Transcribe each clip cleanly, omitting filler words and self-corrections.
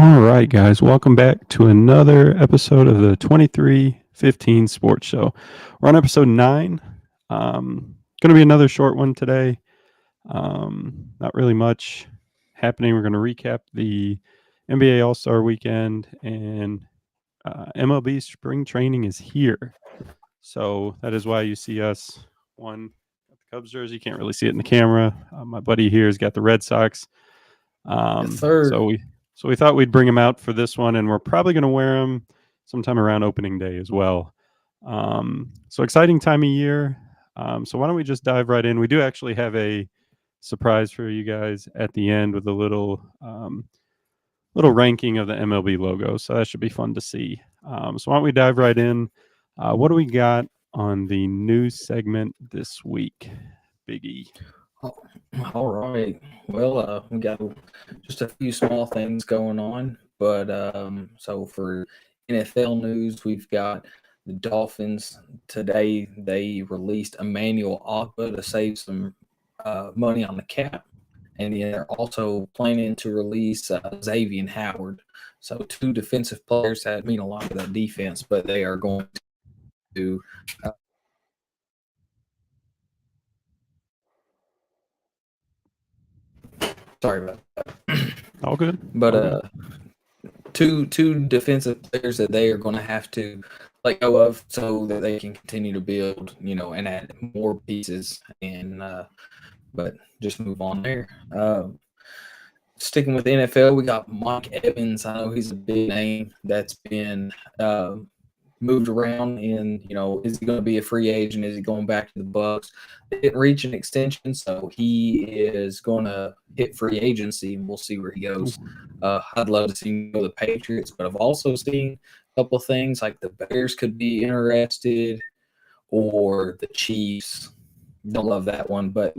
All right, guys, welcome back to another episode of the 2315 Sports Show. We're on episode 9. Going to be another short one today. Not really much happening. We're going to recap the NBA Allstar Weekend, and MLB Spring Training is here. So that is why you see us, one, got the Cubs jersey. You can't really see it in the camera. My buddy here has got the Red Sox. Yes, sir. So we thought we'd bring them out for this one, and we're probably going to wear them sometime around opening day as well. So exciting time of year. So why don't we just dive right in? We do actually have a surprise for you guys at the end with a little ranking of the MLB logo. So that should be fun to see. So why don't we dive right in? What do we got on the news segment this week, Big E? All right. Well, we got just a few small things going on, but so for NFL news, we've got the Dolphins today. They released Emmanuel Ogba to save some money on the cap, and they're also planning to release Xavier Howard. So two defensive players that mean a lot to that defense, but they are going to. Sorry about that. All good. But two defensive players that they are going to have to let go of so that they can continue to build, and add more pieces. And but just move on there. Sticking with the NFL, we got Mike Evans. I know he's a big name that's been moved around. And is he going to be a free agent? Is he going back to the Bucks? They didn't reach an extension, so he is going to hit free agency, and we'll see where he goes. I'd love to see him go to the Patriots, but I've also seen a couple of things like the Bears could be interested, or the Chiefs. Don't love that one, but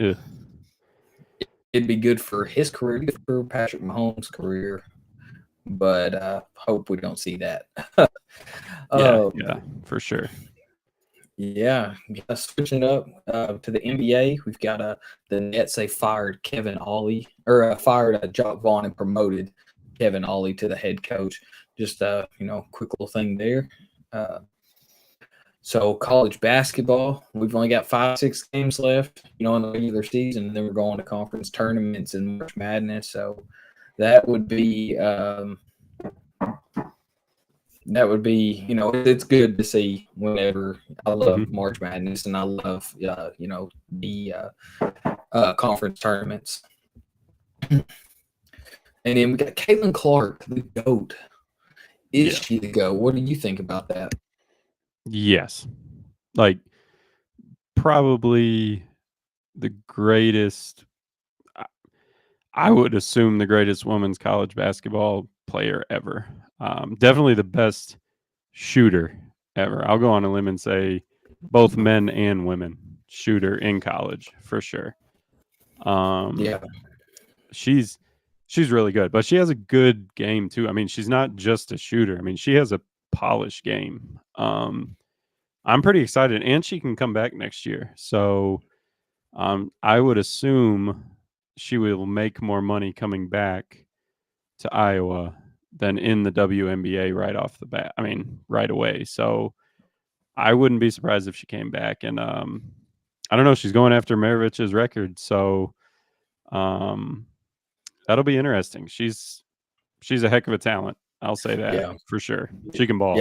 it'd be good for his career, for Patrick Mahomes' career. But hope we don't see that. Yeah, for sure. Yeah, switching up to the NBA, we've got the Nets. They fired Kevin Ollie, or fired Jock Vaughn and promoted Kevin Ollie to the head coach. Just quick little thing there. So college basketball, we've only got 5-6 games left, in the regular season, and then we're going to conference tournaments and March Madness. So that would be it's good to see whenever. I love March Madness, and I love the conference tournaments. And then we got Caitlin Clark, the GOAT. Is she the GOAT? What do you think about that? Yes. Probably the greatest, I would assume the greatest women's college basketball player ever. Definitely the best shooter ever. I'll go on a limb and say both men and women shooter in college for sure. She's really good, but she has a good game too. I mean, she's not just a shooter. I mean, she has a polished game. I'm pretty excited, and she can come back next year. So I would assume she will make more money coming back to Iowa than in the WNBA right off the bat. I mean, right away. So I wouldn't be surprised if she came back. And I don't know. She's going after Maravich's record. So that'll be interesting. She's a heck of a talent. I'll say that for sure. She can ball.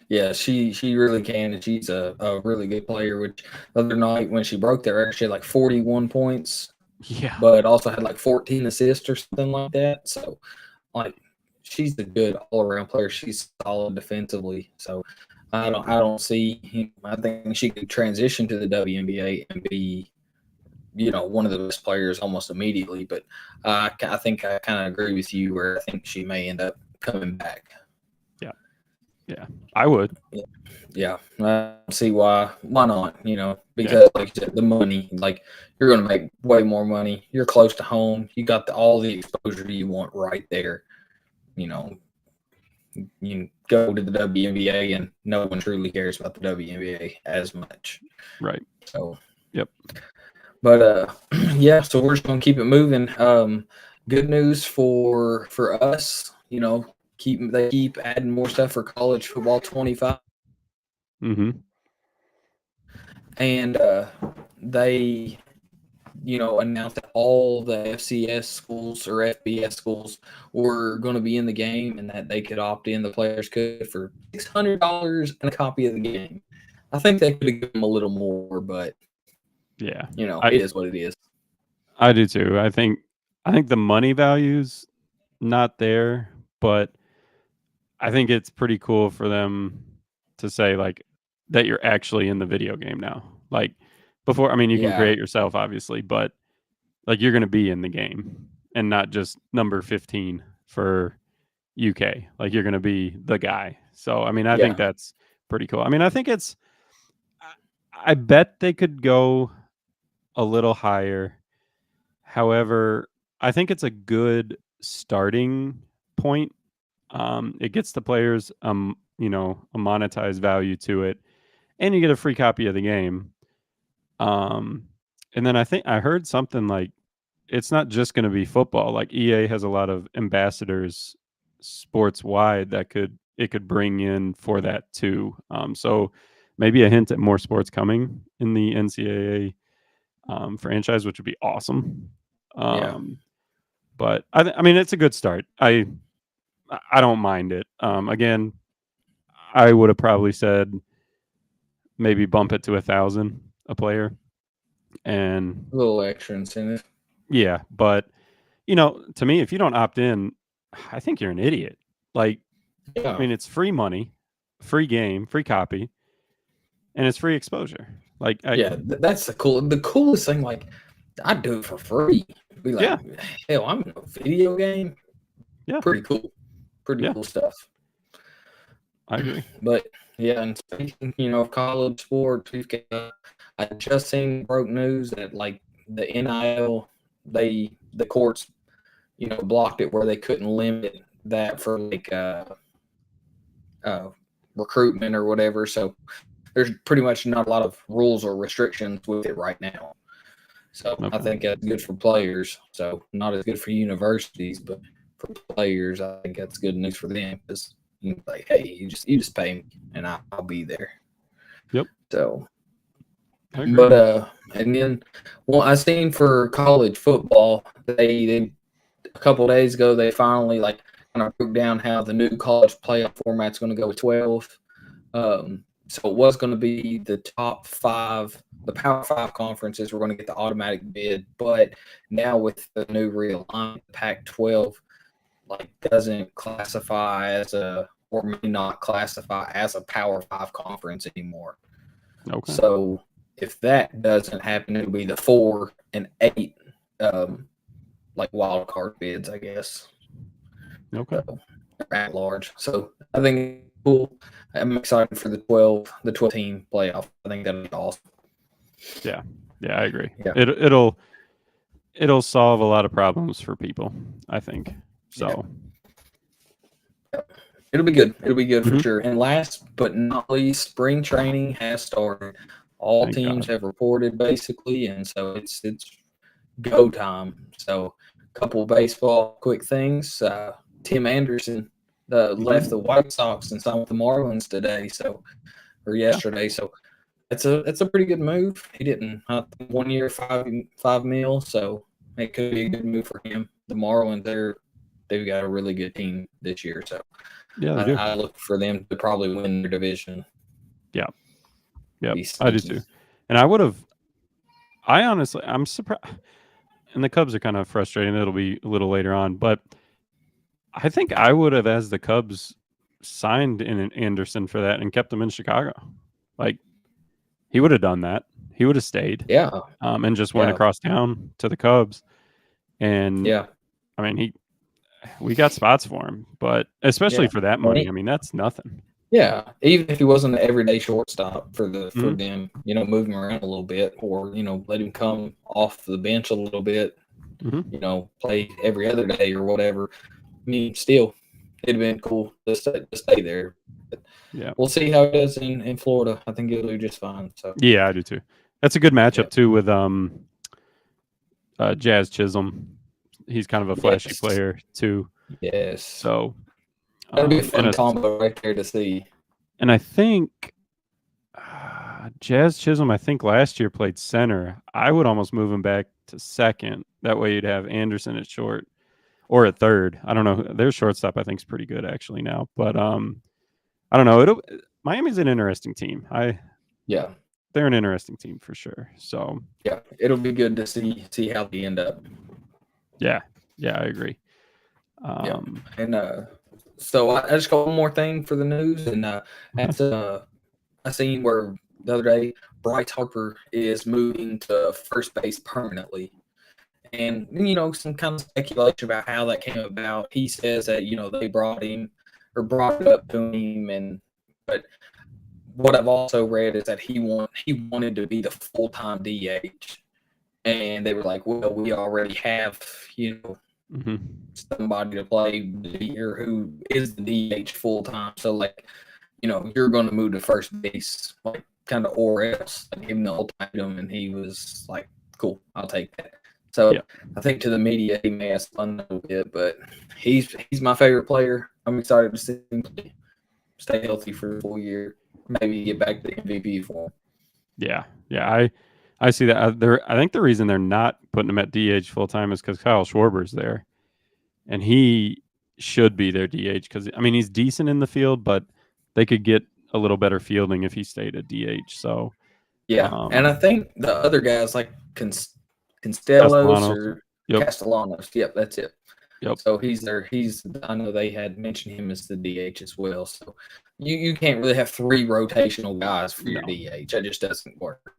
Yeah, she really can, and she's a really good player. Which the other night when she broke that record, she had like 41 points. Yeah, but also had like 14 assists or something like that. So, she's a good all-around player. She's solid defensively. So, I don't see. I think she could transition to the WNBA and be, one of the best players almost immediately. But I think I kind of agree with you where I think she may end up coming back. Yeah, I would. Yeah, I don't see why not, because like you said, the money, you're going to make way more money. You're close to home. You got all the exposure you want right there. You go to the WNBA and no one truly cares about the WNBA as much. Right. So, yep. But, so we're just going to keep it moving. Good news for us. they keep adding more stuff for college football 25. Mm-hmm. And they announced that all the FCS schools or FBS schools were going to be in the game, and that they could opt in. The players could for $600 and a copy of the game. I think they could have given them a little more, but Yeah, it is what it is. I do too. I think the money value's not there, but I think it's pretty cool for them to say like that you're actually in the video game now. Like before, I mean, you can Yeah, create yourself obviously, but like you're going to be in the game and not just number 15 for UK. Like you're going to be the guy. So, I mean, I think yeah, that's pretty cool. I mean, I think I bet they could go a little higher. However, I think it's a good starting point. It gets the players, a monetized value to it, and you get a free copy of the game. Um, and then I think I heard something like it's not just going to be football. Like EA has a lot of ambassadors sports wide that could bring in for that too. So maybe a hint at more sports coming in the NCAA franchise, which would be awesome. yeah. But I mean, it's a good start. I don't mind it. Again, I would have probably said maybe bump it to 1,000 a player, and A little extra incentive. yeah. But to me, if you don't opt in, I think you're an idiot. Like, I Yeah, mean, it's free money, free game, free copy, and it's free exposure. Like, yeah. That's the coolest thing. Like, I'd do it for free. Be like, yeah, hell, I'm in a video game. yeah, Pretty cool. Pretty yeah, cool stuff. I agree. But yeah, and speaking, of college sports, we've got. I just seen broke news that like the NIL, the courts, blocked it where they couldn't limit that for like uh, recruitment or whatever. So there's pretty much not a lot of rules or restrictions with it right now. So I Okay. think that's good for players. So not as good for universities, but for players, I think that's good news for them because like, hey, you just pay me and I'll be there. Yep. So, I agree. but and then I seen for college football, they a couple days ago they finally like kind of broke down how the new college playoff format's going to go with 12. So it was going to be the top five, the Power Five conferences were going to get the automatic bid, but now with the new realignment, Pac-12 like doesn't classify as a or may not classify as a Power Five conference anymore. Okay. So if that doesn't happen, it'll be the 4 and 8 like wild card bids, I guess. Okay. At large. So I think it's cool. I'm excited for the 12 team playoff. I think that'll be awesome. Yeah. Yeah, I agree. Yeah. It'll solve a lot of problems for people, I think. So Yeah. It'll be good. It'll be good for Mhm. sure. And last but not least, spring training has started. All Thank teams God. have reported basically, and so it's go time. So a couple of baseball quick things. Tim Anderson left the Mhm. White Sox and signed with the Marlins today. So or Yeah. yesterday. So that's a pretty good move. He didn't 1 year, 5 mil, so it could be a good move for him. The Marlins, they've got a really good team this year, so Yeah, they do. I look for them to probably win their division. Yeah. Yep. Be I do sneaky. too. And I honestly, I'm surprised. And the Cubs are kind of frustrating. It'll be a little later on, but I think I would have, as the Cubs, signed in an Anderson for that and kept him in Chicago. Like he would have done that. He would have stayed, Yeah, and just went yeah, across town to the Cubs. And yeah, I mean, we got spots for him, but especially yeah. for that And money, I mean, that's nothing. yeah, even if he wasn't an everyday shortstop for Mhm. them, move him around a little bit, or let him come off the bench a little bit, Mhm. play every other day or whatever. I mean, still, it'd have been cool to stay there. But Yeah. we'll see how it is in Florida. I think it'll do just fine. So, Yeah, I do too. That's a good yeah. matchup too with Jazz Chisholm. He's kind of a flashy Yes. player too. Yes. So That'll be a fun and combo right there to see. I think Jazz Chisholm, I think last year played center. I would almost move him back to second. That way you'd have Anderson at short or at third. I don't know. Their shortstop I think is pretty good actually now. But I don't know. Miami's an interesting team. Yeah. They're an interesting team for sure. So Yeah. It'll be good to see how they end up. yeah, I agree. Yeah. And so I just got one more thing for the news, and that's I seen where the other day Bryce Harper is moving to first base permanently. And some kind of speculation about how that came about. He says that they brought him or brought it up to him, but what I've also read is that he wanted to be the full-time DH, and they were like, well, we already have somebody to play or who is the DH full-time, so like you're going to move to first base, like kind of or else. I gave him the ultimatum, and he was like, cool, I'll take that. So yeah. I think to the media, he may have spun a little bit, but he's my favorite player. I'm excited to see him stay healthy for a full year, maybe get back to the MVP for him. Yeah. I see that. I think the reason they're not putting him at DH full time is because Kyle Schwarber's there, and he should be their DH because I mean he's decent in the field, but they could get a little better fielding if he stayed at DH. So yeah, and I think the other guys like Constellos or Castellanos. Yep, that's it. Yep. So he's there. I know they had mentioned him as the DH as well. So you can't really have three rotational guys for your DH. That just doesn't work.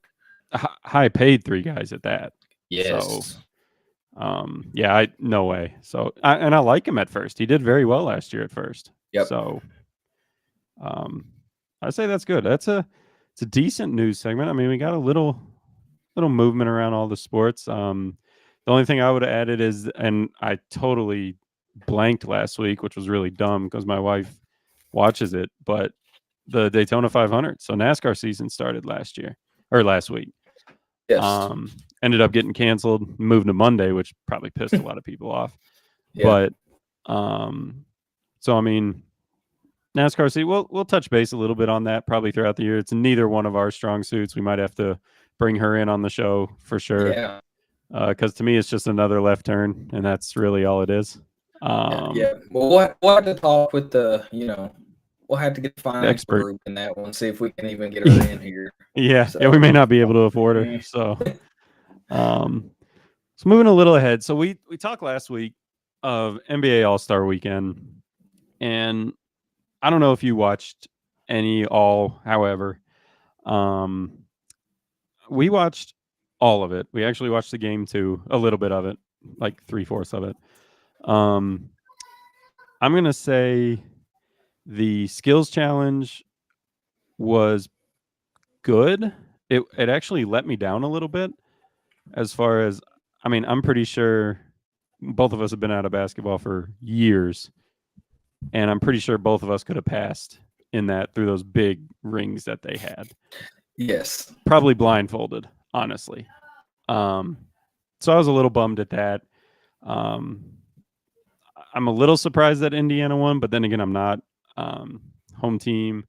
High paid three guys at that. Yes. So, no way. So I like him at first. He did very well last year at first. Yep. So, I say that's good. It's a decent news segment. I mean, we got a little movement around all the sports. The only thing I would have added is, and I totally blanked last week, which was really dumb because my wife watches it, but the Daytona 500. So NASCAR season started last week. Yes. Ended up getting canceled, moved to Monday, which probably pissed a lot of people off. Yeah. But so I mean, NASCAR season, we'll touch base a little bit on that probably throughout the year. It's neither one of our strong suits. We might have to bring her in on the show for sure. Yeah. Because to me, it's just another left turn, and that's really all it is. Yeah. Well, we'll have to talk with we'll have to get the financial expert group in that one, see if we can even get her in here. Yeah, we may not be able to afford her. So, so moving a little ahead. So we talked last week of NBA Allstar Weekend, and I don't know if you watched any all. However, we watched all of it. We actually watched the game too, a little bit of it, like 3/4 of it. I'm gonna say the skills challenge was good. It actually let me down a little bit as far as, I mean, I'm pretty sure both of us have been out of basketball for years, and I'm pretty sure both of us could have passed in that through those big rings that they had. Yes. Probably blindfolded, honestly. So I was a little bummed at that. I'm a little surprised that Indiana won, but then again, I'm not. Home team.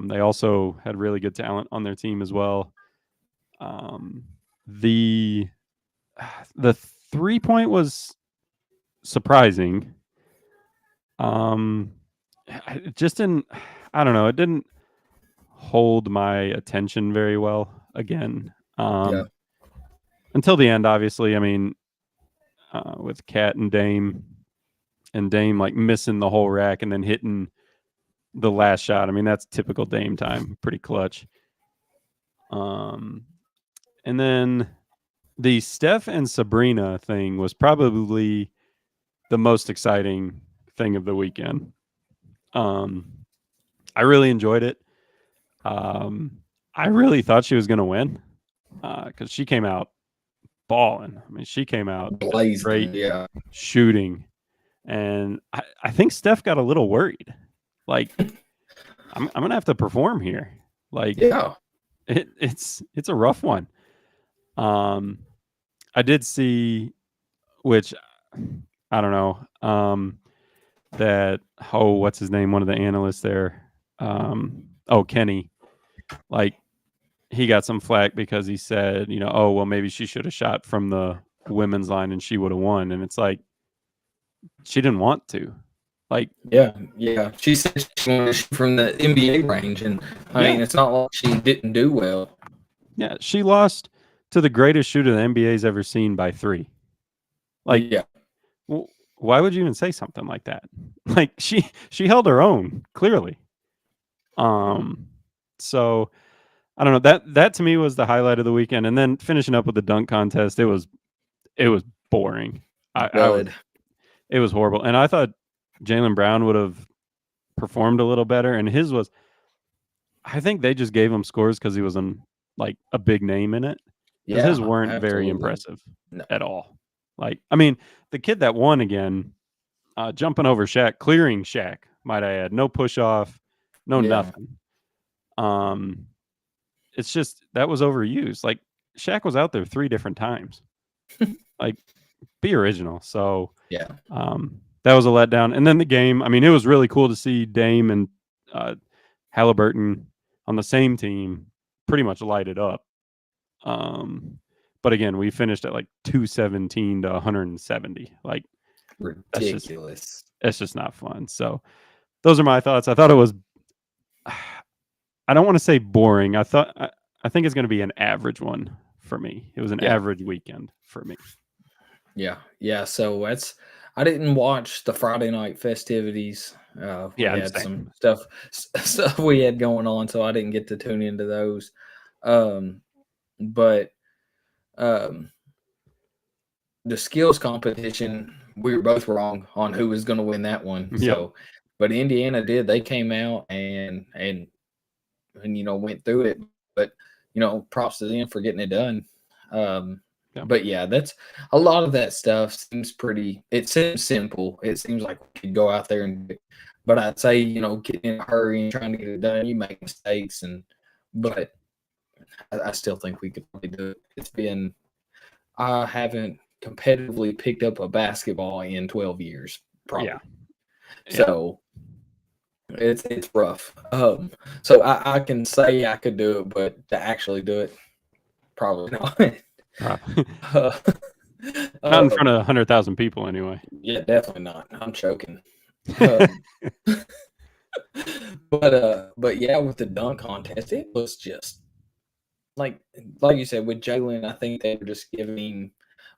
They also had really good talent on their team as well. The 3-point was surprising. It just didn't. I don't know. It didn't hold my attention very well again. Until the end, obviously. I mean, with Cat and Dame like missing the whole rack and then hitting the last shot. I mean, that's typical Dame time. Pretty clutch. And then the Steph and Sabrina thing was probably the most exciting thing of the weekend. I really enjoyed it. I really thought she was going to win because she came out balling. I mean, she came out blazing, great shooting. And I think Steph got a little worried. Like, I'm going to have to perform here. Like, it's a rough one. I did see, which I don't know. That what's his name? One of the analysts there. Kenny. Like he got some flack because he said, oh well, maybe she should have shot from the women's line and she would have won. And it's like she didn't want to. Like yeah. She said she wanted to shoot from the NBA range, and I mean, it's not like she didn't do well. Yeah, she lost to the greatest shooter the NBA's ever seen by 3. Like, Yeah, why would you even say something like that? Like she held her own clearly. So I don't know, that to me was the highlight of the weekend, and then finishing up with the dunk contest, it was boring. dud. It was horrible, and I thought Jaylen Brown would have performed a little better, and his was. I think they just gave him scores because he was like a big name in it. Because his weren't very impressive at all. Like, I mean, the kid that won again, jumping over Shaq, clearing Shaq, might I add, no push off, no nothing. It's just that was overused. Like Shaq was out there 3 different times. Like, be original. So that was a letdown. And then the game. I mean, it was really cool to see Dame and Halliburton on the same team pretty much light it up. But again, we finished at like 217 to 170. Like ridiculous. It's just not fun. So those are my thoughts. I thought it was. I don't want to say boring. I think it's going to be an average one for me. It was an average weekend for me. Yeah. So I didn't watch the Friday night festivities. We had some stuff we had going on, so I didn't get to tune into those. But the skills competition, we were both wrong on who was going to win that one. Yep. So, but Indiana did. They came out and went through it. But props to them for getting it done. But yeah, that's a lot of that stuff seems it seems simple. It seems like we could go out there and do it. But I'd say, getting in a hurry and trying to get it done, you make mistakes. But I still think we could probably do it. I haven't competitively picked up a basketball in 12 years, probably. Yeah. So it's rough. So I can say I could do it, but to actually do it, probably not. Not in front of 100,000 people, anyway. Yeah, definitely not. I'm choking. But yeah, with the dunk contest, it was just like you said with Jaylen. I think they were just giving him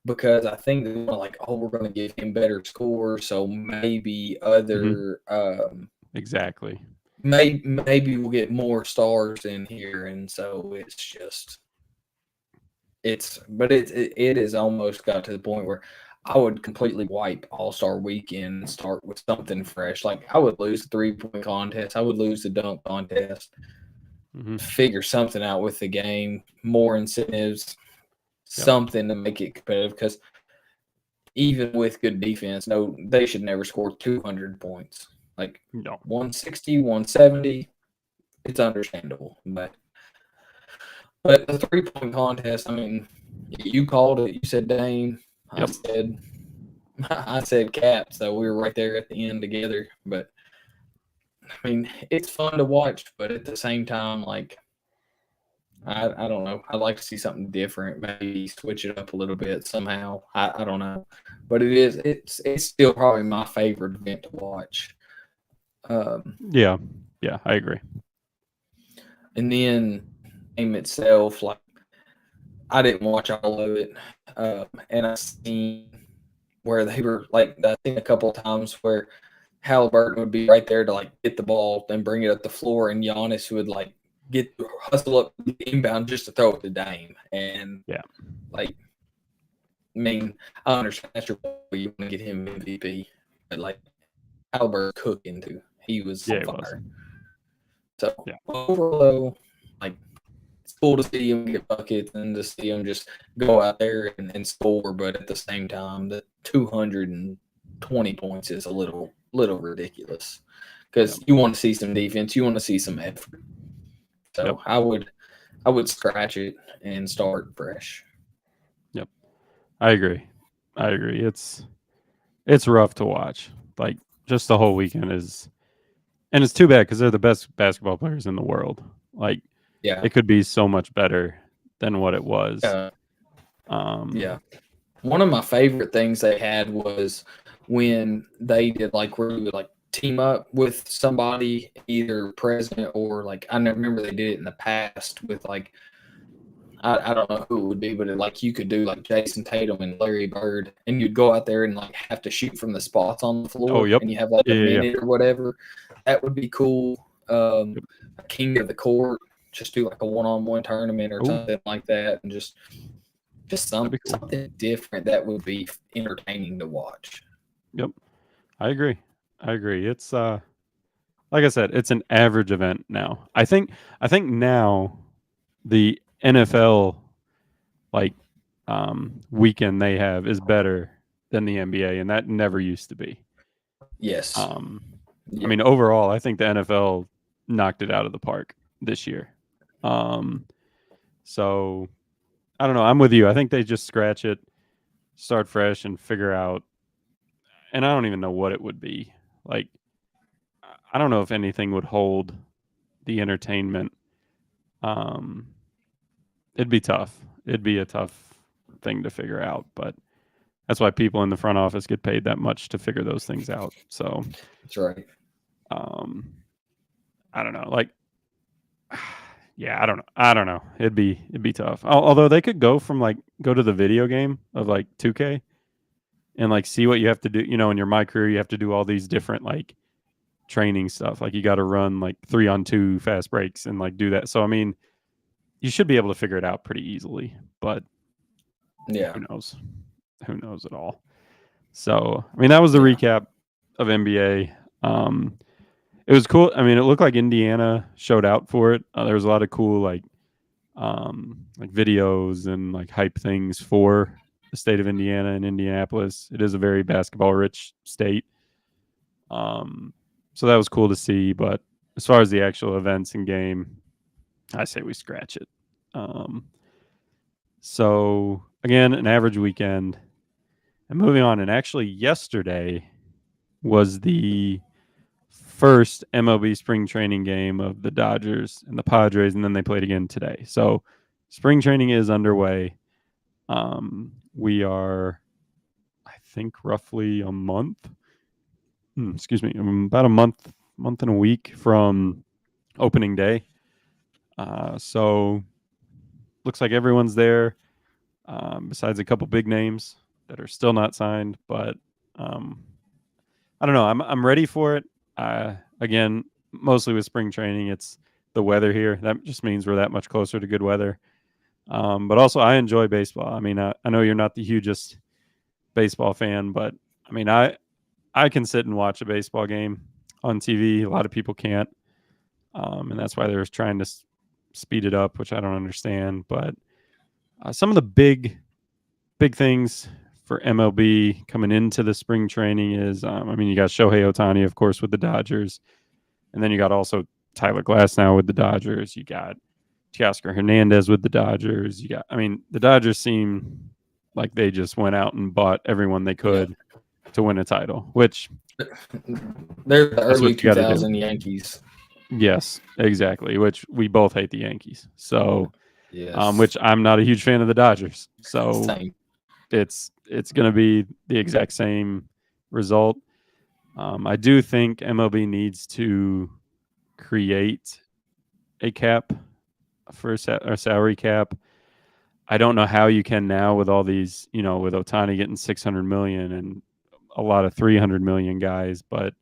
because I think they were like, oh, we're going to give him better scores, so maybe other exactly. Maybe we'll get more stars in here, and so it's just. But it is almost got to the point where I would completely wipe All-Star Weekend and start with something fresh. Like I would lose the 3-point contest. I would lose the dunk contest. Figure something out with the game, more incentives, something to make it competitive. Because even with good defense, no, they should never score 200 points. Like 160, 170, it's understandable. But the 3-point contest, I mean, you called it. You said Dame. Yep. I said Cap. So we were right there at the end together. But I mean, it's fun to watch, but at the same time, like I don't know. I'd like to see something different. Maybe switch it up a little bit somehow. I don't know, but it's still probably my favorite event to watch. Yeah, I agree. And then game itself, like I didn't watch all of it, and I seen where they were like I think a couple of times where Halliburton would be right there to like get the ball and bring it up the floor, and Giannis would like hustle up the inbound just to throw it to Dame, and like I mean I understand that's your boy, you want to get him MVP, but like Halliburton cooking too, he was on fire. So overall, like. It's cool to see him get buckets and to see him just go out there and score, but at the same time, the 220 points is a little ridiculous because you want to see some defense, you want to see some effort. So I would scratch it and start fresh. Yep, I agree. It's it's rough to watch. Like just the whole weekend is, and it's too bad because they're the best basketball players in the world. Like Yeah. it could be so much better than what it was. Yeah. Um, One of my favorite things they had was when they did like where you would like team up with somebody, either president or like I remember they did it in the past with like I don't know who it would be, but like you could do like Jason Tatum and Larry Bird, and you'd go out there and like have to shoot from the spots on the oh, floor, yep. and you have like Yeah, a yeah, yeah. minute or whatever. That would be cool. Yep. A king of the court, just do like a one-on-one tournament or Ooh, something like that, and just that'd be cool. something different that would be entertaining to watch. Yep. I agree. I agree. It's like I said, it's an average event now. I think now the NFL like weekend they have is better than the NBA, and that never used to be. Yes. Um, I Yeah. mean, overall, I think the NFL knocked it out of the park this year. Um, so I don't know. I'm with you. I think they just scratch it, start fresh, and figure out. And I don't even know what it would be. Like, I don't know if anything would hold the entertainment. Um, it'd be tough. It'd be a tough thing to figure out, but that's why people in the front office get paid that much to figure those things out. So, That's right. um, I don't know. Like, yeah, I don't know. I don't know. It'd be tough. Although they could go to the video game of like 2K and like see what you have to do. You know, in your My Career, you have to do all these different like training stuff. Like you got to run like 3-on-2 fast breaks and like do that. So I mean, you should be able to figure it out pretty easily. But Yeah. who knows? Who knows at all? So I mean, that was the Yeah. recap of NBA. It was cool. I mean, it looked like Indiana showed out for it. There was a lot of cool like videos and like hype things for the state of Indiana and Indianapolis. It is a very basketball rich state. Um, so that was cool to see. But as far as the actual events and game, I say we scratch it. Um, so again, an average weekend. And moving on, and actually yesterday was the first MLB spring training game of the Dodgers and the Padres, and then they played again today. So spring training is underway. We are, I think, roughly a month. Excuse me, about a month and a week from opening day. So looks like everyone's there, besides a couple big names that are still not signed. But um, I don't know. I'm ready for it. Again, mostly with spring training, it's the weather here. That just means we're that much closer to good weather. But also, I enjoy baseball. I mean, I know you're not the hugest baseball fan, but I mean, I can sit and watch a baseball game on TV. A lot of people can't, and that's why they're trying to speed it up, which I don't understand. But some of the big things for MLB coming into the spring training is, I mean, you got Shohei Ohtani, of course, with the Dodgers, and then you got also Tyler Glasnow with the Dodgers. You got Teoscar Hernandez with the Dodgers. I mean, the Dodgers seem like they just went out and bought everyone they could to win a title, which They're the that's early what you got to do. 2000 Yankees. Yes, exactly. Which we both hate the Yankees. So, Yes. which I'm not a huge fan of the Dodgers. So Same. it's going to be the exact same result. I do think MLB needs to create a cap for a salary cap. I don't know how you can now with all these, with Ohtani getting 600 million and a lot of 300 million guys, but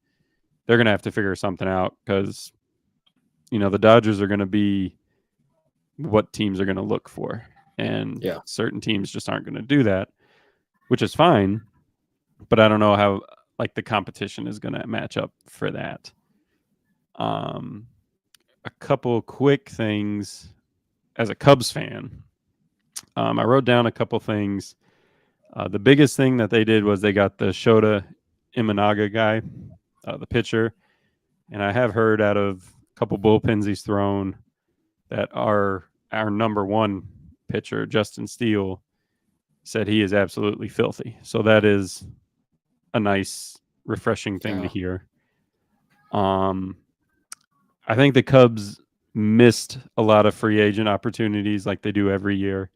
they're going to have to figure something out because, the Dodgers are going to be what teams are going to look for. And certain teams just aren't going to do that, which is fine. But I don't know how like the competition is going to match up for that. A couple quick things as a Cubs fan. I wrote down a couple things. The biggest thing that they did was they got the Shota Imanaga guy, the pitcher, and I have heard out of a couple bullpens he's thrown that our number one pitcher, Justin Steele, said he is absolutely filthy. So that is a nice, refreshing thing to Yeah. hear. I think the Cubs missed a lot of free agent opportunities like they do every year.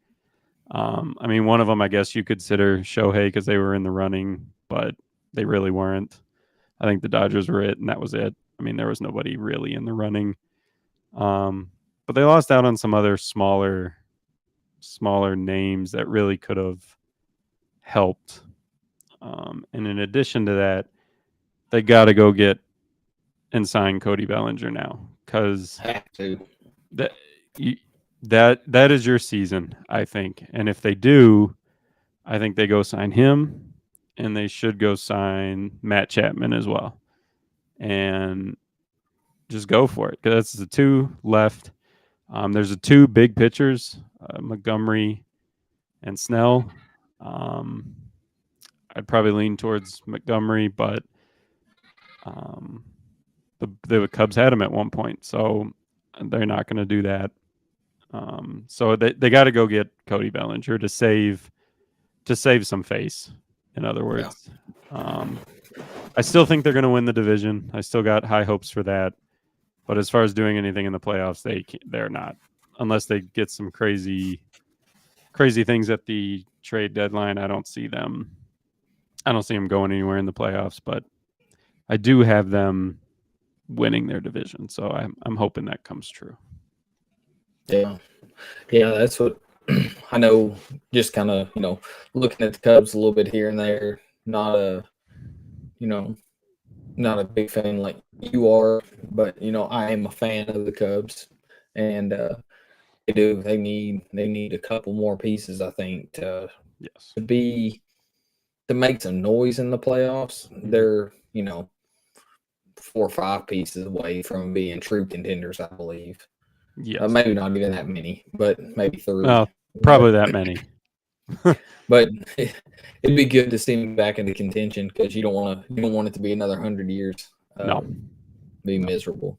I mean, one of them, I guess you could consider Shohei because they were in the running, but they really weren't. I think the Dodgers were it, and that was it. I mean, there was nobody really in the running. But they lost out on some other smaller names that really could have helped. And in addition to that, they got to go get and sign Cody Bellinger now because Have to. that that is your season, I think. And if they do, I think they go sign him, and they should go sign Matt Chapman as well, and just go for it because that's the two left. There's the two big pitchers, Montgomery and Snell. Um, I'd probably lean towards Montgomery, but the Cubs had him at one point, so they're not going to do that. So they got to go get Cody Bellinger to save some face. In other Yeah. words, I still think they're going to win the division. I still got high hopes for that. But as far as doing anything in the playoffs, they're not, unless they get some crazy things at the trade deadline. I don't see them going anywhere in the playoffs. But I do have them winning their division, so I'm hoping that comes true. Yeah. Yeah, that's what I know. Just kind of, looking at the Cubs a little bit here and there. Not a, not a big fan like you are, but I am a fan of the Cubs, and they need a couple more pieces, I think, Yes. to make some noise in the playoffs. They're 4 or 5 pieces away from being true contenders, I believe. Yes. Maybe not even that many, but maybe 3. Well, probably that many. But it'd be good to see him back into contention because you don't want it to be another 100 years. No. Be miserable.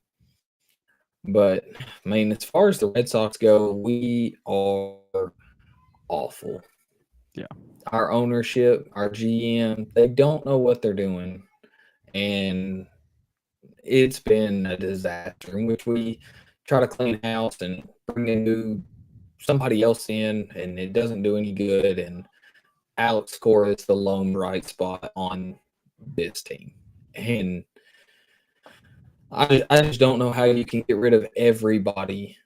But I mean, as far as the Red Sox go, we are awful. Yeah. Our ownership, our GM, they don't know what they're doing, and it's been a disaster. In which we try to clean house and bring somebody else in, and it doesn't do any good. And Alex Cora is the lone bright spot on this team. And I just don't know how you can get rid of everybody.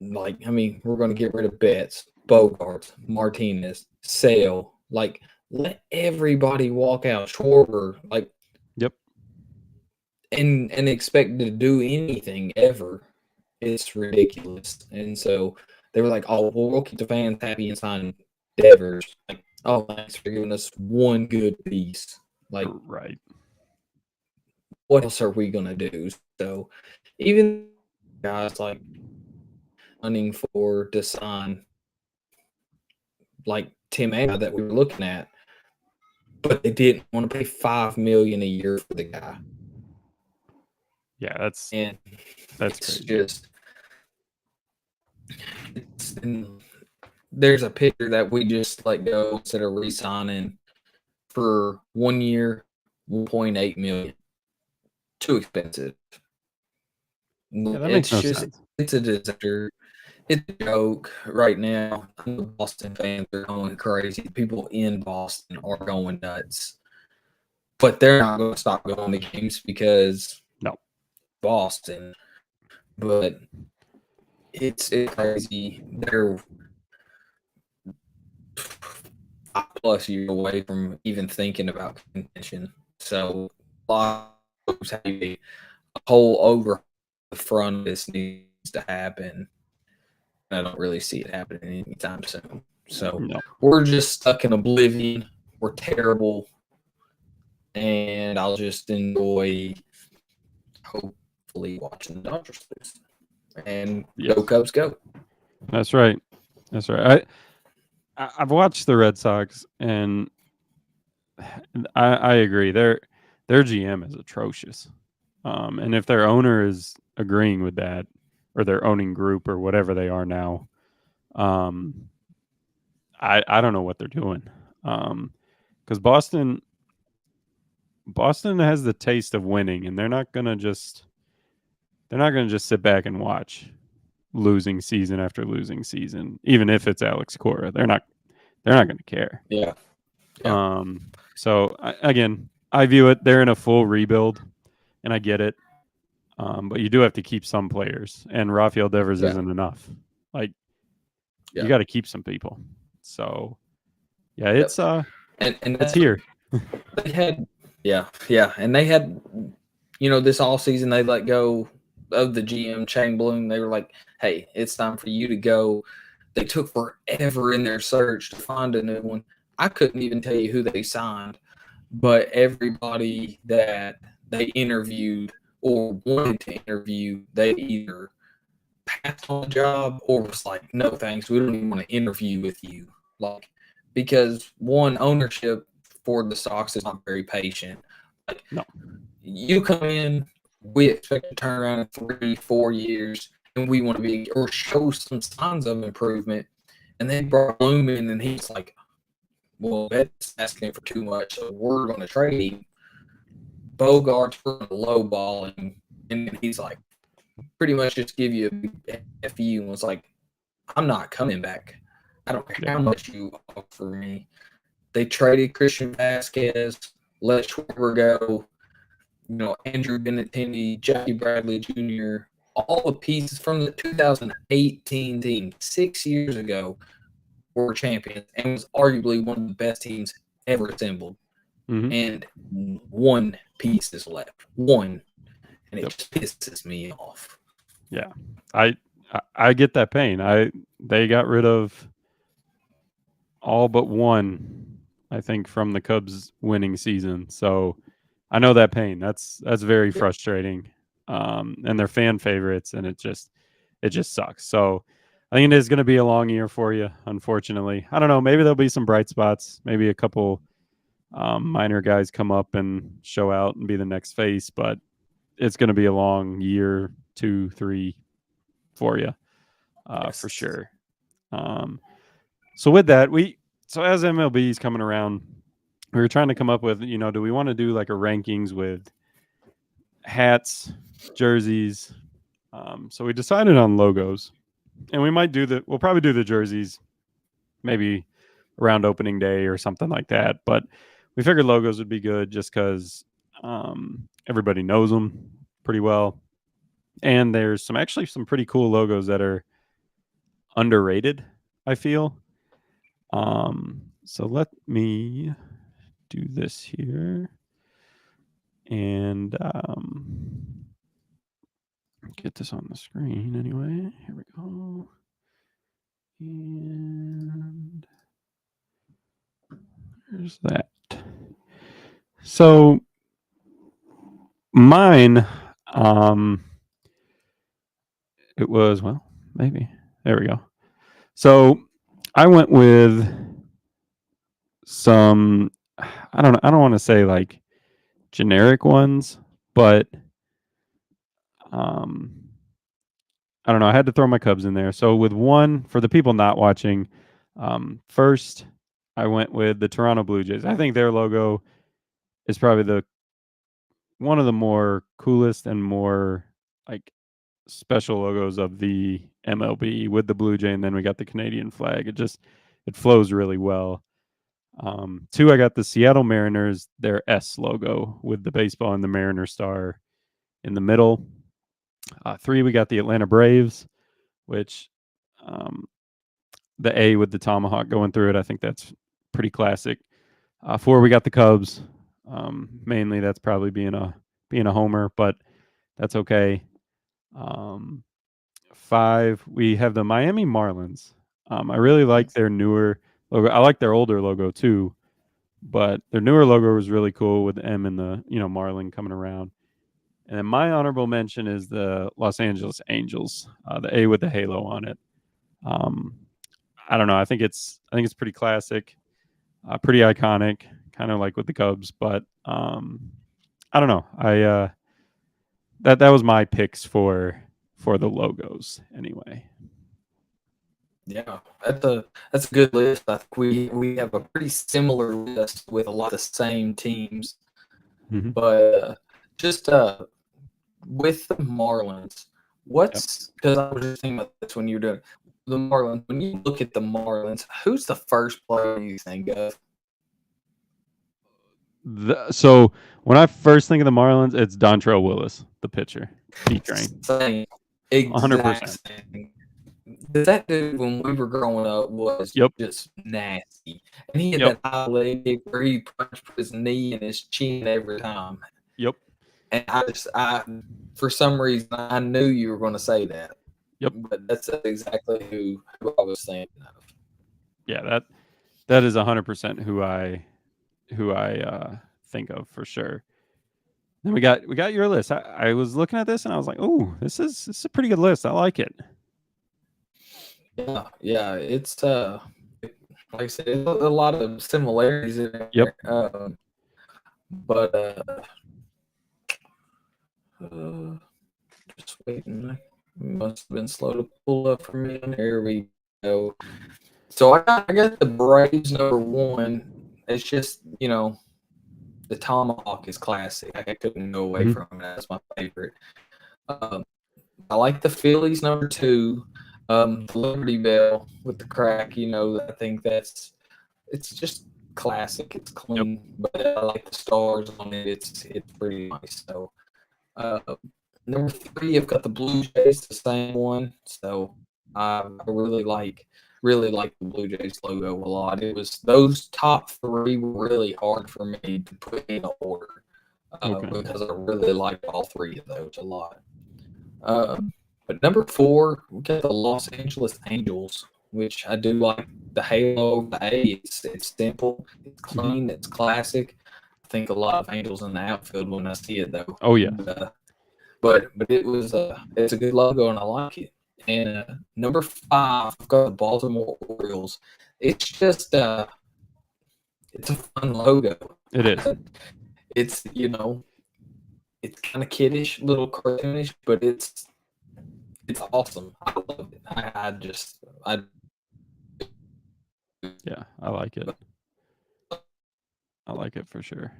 Like, I mean, we're going to get rid of Betts, Bogarts, Martinez, Sale. Like, let everybody walk out. Schwarber, like, Yep. and expect to do anything ever. It's ridiculous. And so they were like, "Oh, well, we'll keep the fans happy and sign Devers." Like, oh, thanks for giving us one good piece. Like, right. What else are we gonna do? So, even guys like hunting for to sign, like Tim A that we were looking at, but they didn't want to pay $5 million a year for the guy. Yeah, that's it's crazy. Just there's a pitcher that we just let go instead of re-signing for 1 year, $1.8 million. Too expensive. Yeah, that makes no sense. It's a disaster. It's a joke right now. The Boston fans are going crazy. People in Boston are going nuts. But they're not going to stop going to games because Boston. But it's crazy. They're 5+ years away from even thinking about contention. So a lot of folks have a whole over the front of this needs to happen. I don't really see it happening anytime soon. So we're just stuck in oblivion. We're terrible. And I'll just enjoy, hopefully, watching the Dodgers lose. And go Cubs, go. That's right. That's right. I've watched the Red Sox, and I agree. Their GM is atrocious. And if their owner is agreeing with that, or their owning group, or whatever they are now, I don't know what they're doing. Because Boston, Boston has the taste of winning, and they're not gonna just sit back and watch losing season after losing season, even if it's Alex Cora. They're not going to care. Yeah. Yeah. So again, I view it. They're in a full rebuild, and I get it. But you do have to keep some players, and Rafael Devers Yeah. isn't enough. Like you Yeah. got to keep some people. So yeah, Yep. it's And it's that's here. they had. Yeah, and they had, this all season they let go of the GM Chamberlain. They were like, "Hey, it's time for you to go." They took forever in their search to find a new one. I couldn't even tell you who they signed, but everybody that they interviewed or wanted to interview, they either passed on the job or was like, "No, thanks, we don't even want to interview with you." Like, because one, ownership for the Sox is not very patient. Like, No. you come in, we expect to turn around in 3, 4 years, and we want to be or show some signs of improvement. And then brought Bloom in, and he's like, "Well, that's asking for too much, so we're going to trade him." Bogart's for a low ball, and he's like, pretty much just give you a big FU and was like, "I'm not coming back. I don't care how much you offer me." They traded Christian Vasquez, let Schwarber go, Andrew Benintendi, Jackie Bradley Jr., all the pieces from the 2018 team 6 years ago were champions and was arguably one of the best teams ever assembled. Mm-hmm. And one piece is left. One. And it just pisses me off. Yeah. I get that pain. They got rid of all but one, I think, from the Cubs winning season. So I know that pain. That's very frustrating. And they're fan favorites, and it just sucks. So I think it is going to be a long year for you, unfortunately. I don't know. Maybe there'll be some bright spots. Maybe a couple minor guys come up and show out and be the next face, but it's going to be a long year, 2, 3 for you, for sure. So with that, as MLB is coming around, we were trying to come up with, do we want to do like a rankings with hats, jerseys? So we decided on logos, and we'll probably do the jerseys maybe around opening day or something like that. But we figured logos would be good just because everybody knows them pretty well. And there's some pretty cool logos that are underrated, I feel. So let me do this here and get this on the screen anyway. Here we go. And there's that. So mine, it was, maybe. There we go. So I went with some, I don't want to say like generic ones, but I don't know. I had to throw my Cubs in there. So with one, for the people not watching, first I went with the Toronto Blue Jays. I think their logo is probably one of the more coolest and more like special logos of the MLB with the Blue Jay, and then we got the Canadian flag. It flows really well. Two, I got the Seattle Mariners, their S logo with the baseball and the Mariner star in the middle. Three, we got the Atlanta Braves, which the A with the tomahawk going through it. I think that's pretty classic. Four, we got the Cubs. Mainly, that's probably being a homer, but that's okay. Five, we have the Miami Marlins. I really like their newer logo. I like their older logo too, but their newer logo was really cool with the M and the Marlin coming around. And then my honorable mention is the Los Angeles Angels, the A with the halo on it. I don't know. I think it's pretty classic, pretty iconic, kind of like with the Cubs. But I don't know. That was my picks for the logos anyway. Yeah, that's a good list. I think we have a pretty similar list with a lot of the same teams. Mhm. But just with the Marlins, Yep. because I was just thinking about this when you're doing the Marlins. When you look at the Marlins, who's the first player you think of? So when I first think of the Marlins, it's Dontrell Willis, the pitcher, D-Train, Same, 100%. exact same. That dude, when we were growing up, was Yep. just nasty, and he had Yep. that high leg kick where he punched his knee and his chin every time. Yep. And for some reason, I knew you were going to say that, Yep. but that's exactly who I was thinking of. Yeah, that is 100% who I think of for sure. Then we got your list. I was looking at this and I was like, "Oh, this is a pretty good list. I like it." Yeah, it's like I said, there's a lot of similarities in Yep. there. But uh, just waiting. Must have been slow to pull up for me. Here we go. So I got the Braves #1. It's just the tomahawk is classic. I couldn't go away Mhm. from it. That's my favorite. Um, I like the Phillies #2. The Liberty Bell with the crack. I think it's just classic. It's Yep. clean, but I like the stars on it. It's pretty nice. So uh, #3, I've got the Bluejays, the same one. So I really like the Blue Jays logo a lot. It was those top three were really hard for me to put in order Okay. because I really liked all three of those a lot. But #4, we got the Los Angeles Angels, which I do like the halo over the A. It's simple, it's Mhm. clean, it's classic. I think a lot of Angels in the outfield when I see it though. Oh yeah. But it's a good logo and I like it. And #5, I've got the Baltimore Orioles. It's just it's a fun logo. It is. It's it's kind of kiddish, little cartoonish, but it's awesome. I love it. I Yeah, I like it. I like it for sure.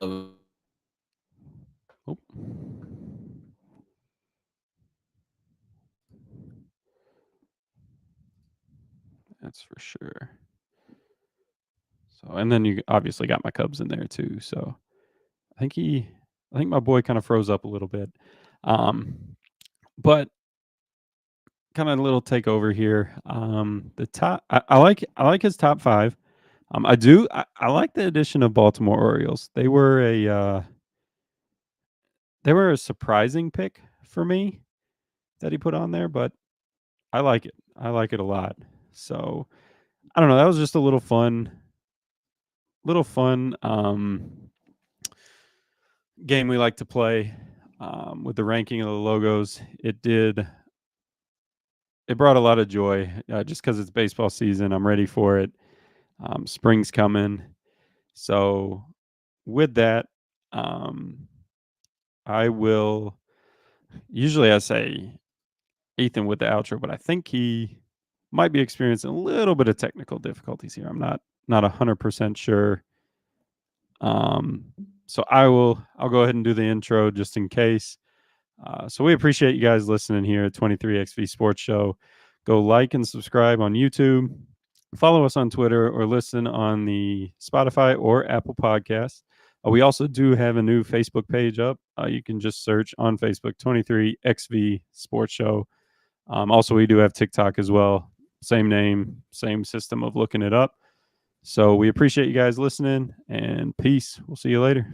love Oh, that's for sure. So, and then you obviously got my Cubs in there too. So, I think my boy kind of froze up a little bit. But kind of a little takeover here. The top, I like his top five. I like the addition of Baltimore Orioles. They were a surprising pick for me that he put on there, but I like it. I like it a lot. So I don't know. That was just a little fun game we like to play with the ranking of the logos. It brought a lot of joy just because it's baseball season. I'm ready for it. Spring's coming. So with that, um, I will. Usually, I say Ethan with the outro, but I think he might be experiencing a little bit of technical difficulties here. I'm not 100% sure. So I'll go ahead and do the intro just in case. So we appreciate you guys listening here at 23XV Sports Show. Go like and subscribe on YouTube. Follow us on Twitter or listen on the Spotify or Apple Podcasts. We also do have a new Facebook page up. You can just search on Facebook 23XV Sports Show. Also, we do have TikTok as well. Same name, same system of looking it up. So we appreciate you guys listening and peace. We'll see you later.